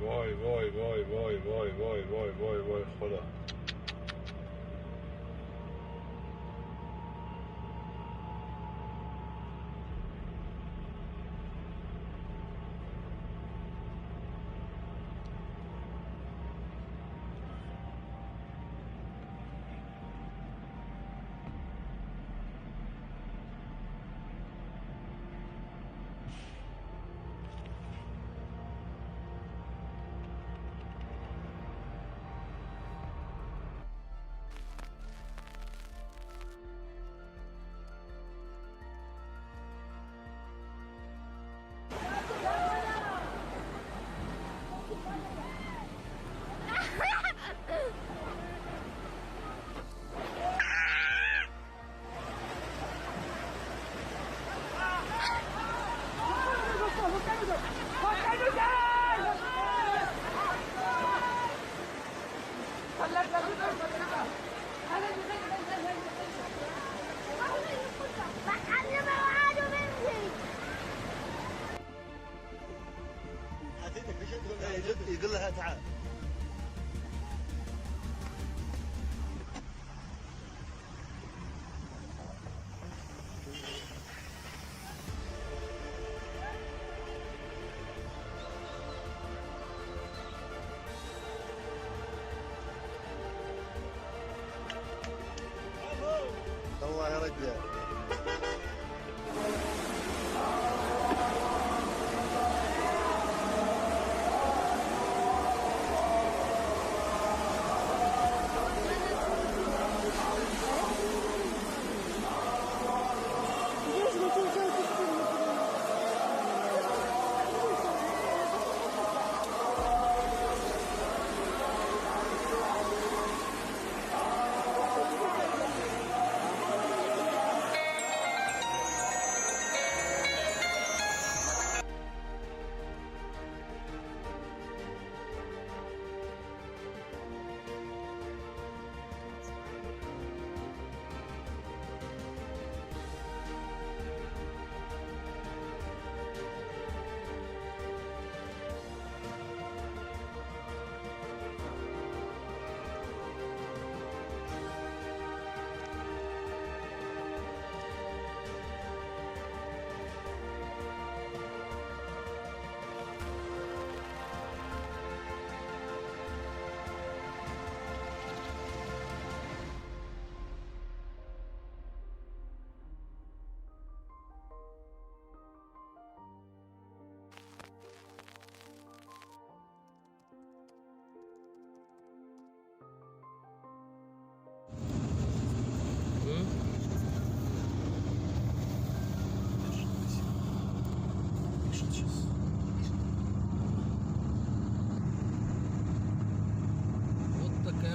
وای وای وای وای وای وای وای وای وای خدا. يقول لها تعال. الله يا رجال.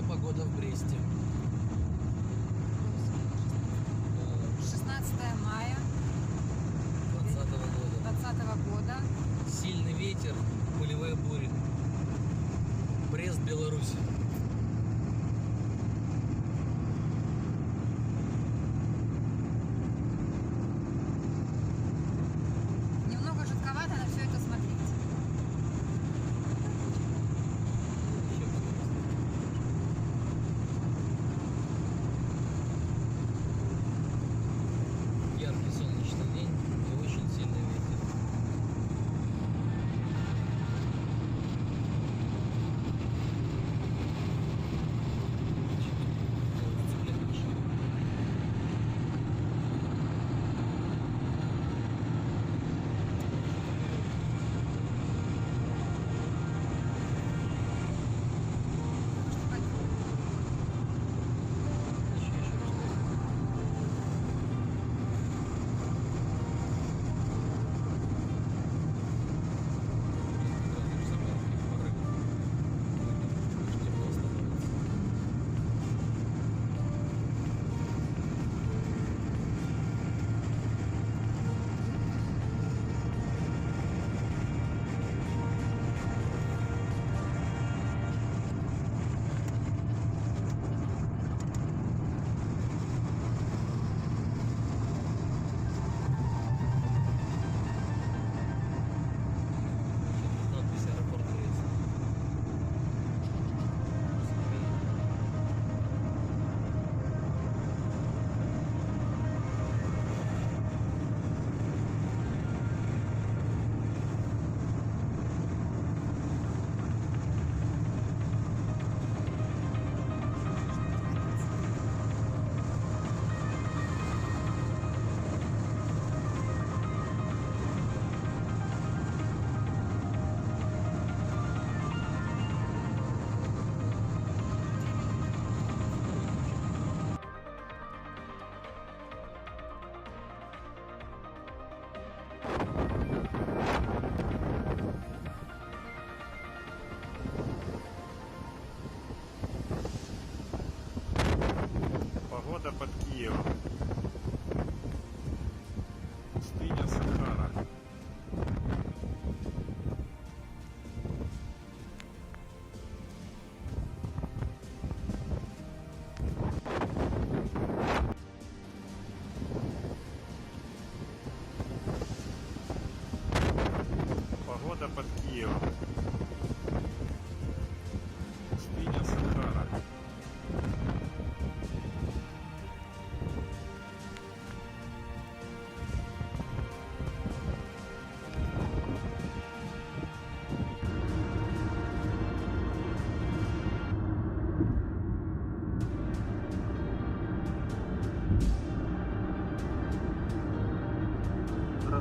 Погода в Бресте. 16 мая 2020 года. Сильный ветер, пылевые бури. Брест, Беларусь. Немного жутковато на все это смотреть. Яркий солнечный день и очень сильный ветер.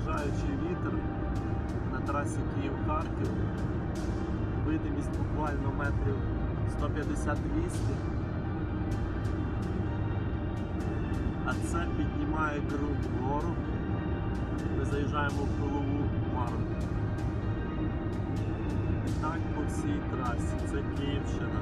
знеможаючий вітер на трасі Київ-Харків. Видимість буквально метрів 150-200. А це піднімає ґрунт вгору. Ми заїжджаємо в пилову хмару. І так по всій трасі. Це Київщина.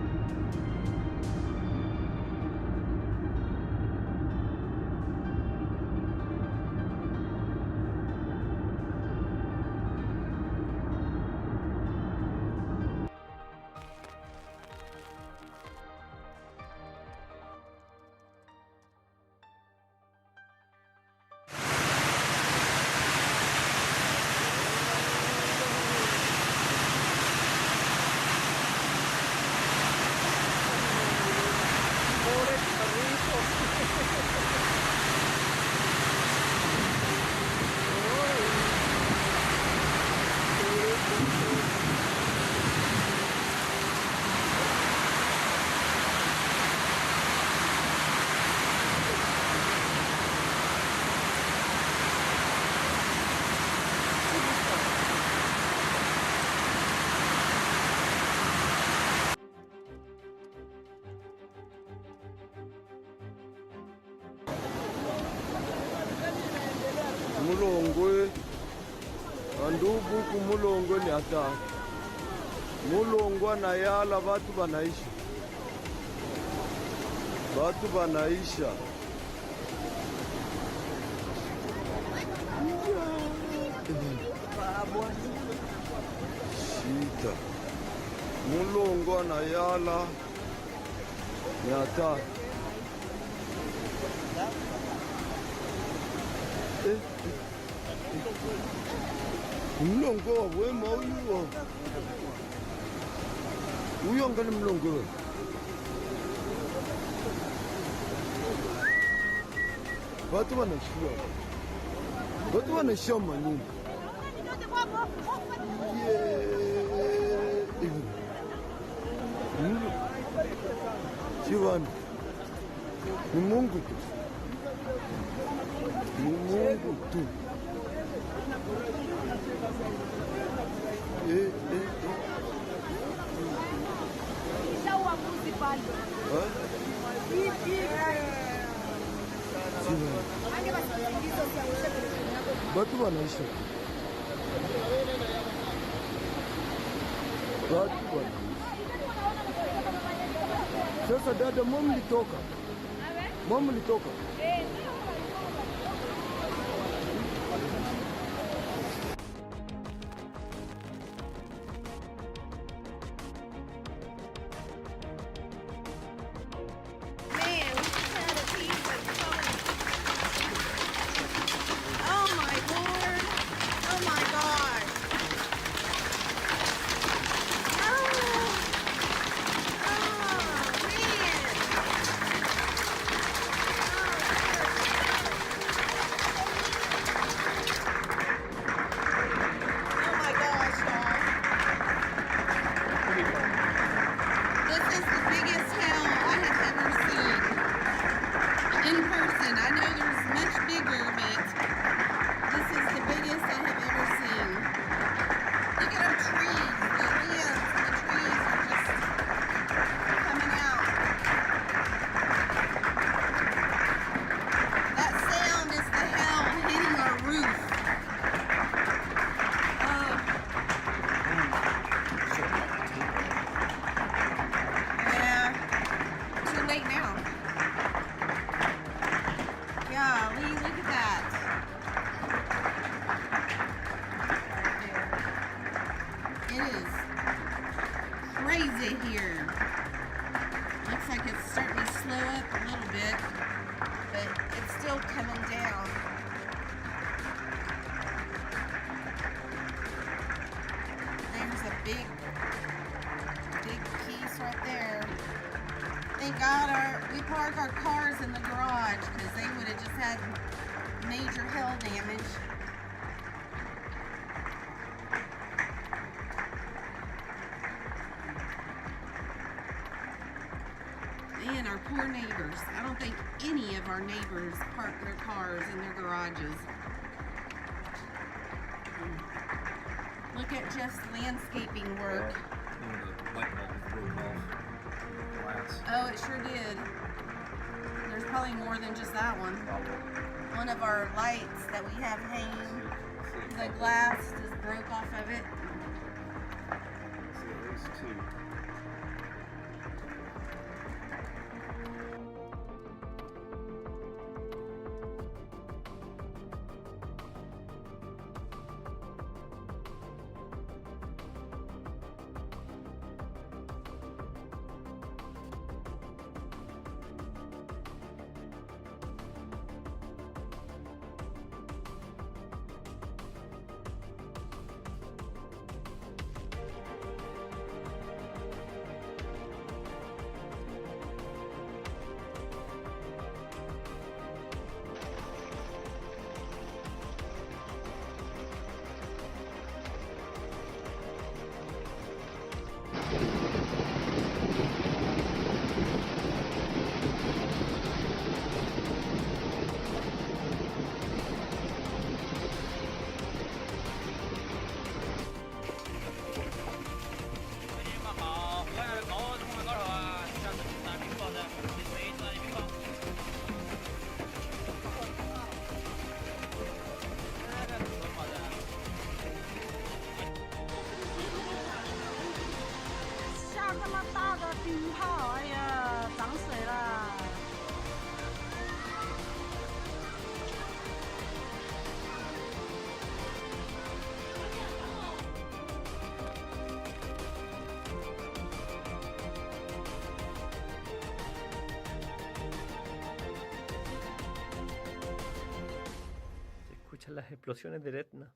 Mulongwe andubu kumulongwe ni hatari. Mulongwe anayala, watu wanaisha, watu wanaisha. Shita, mulongwe anayala ni hatari. Mlongo wema uyo ngani mlongo watu wanashia manyumba Chivani ni Mungu tu, ni Mungu tu. Watu wanaisha, watu wanaisha. Sasa dada, mama mlitoka crazy here. Looks like it's starting to slow up a little bit, but it's still coming down. There's a big piece right there. Thank God we park our cars in the garage because they would have just had major hail damage. And our poor neighbors. I don't think any of our neighbors park their cars in their garages. Look at just landscaping work. The light bulb broke off. Glass. Oh, it sure did. There's probably more than just that one. One of our lights that we have hanging, the glass just broke off of it. See at least two.下这么大的冰炮，哎呀，涨水了。Se escuchan las explosiones del Etna.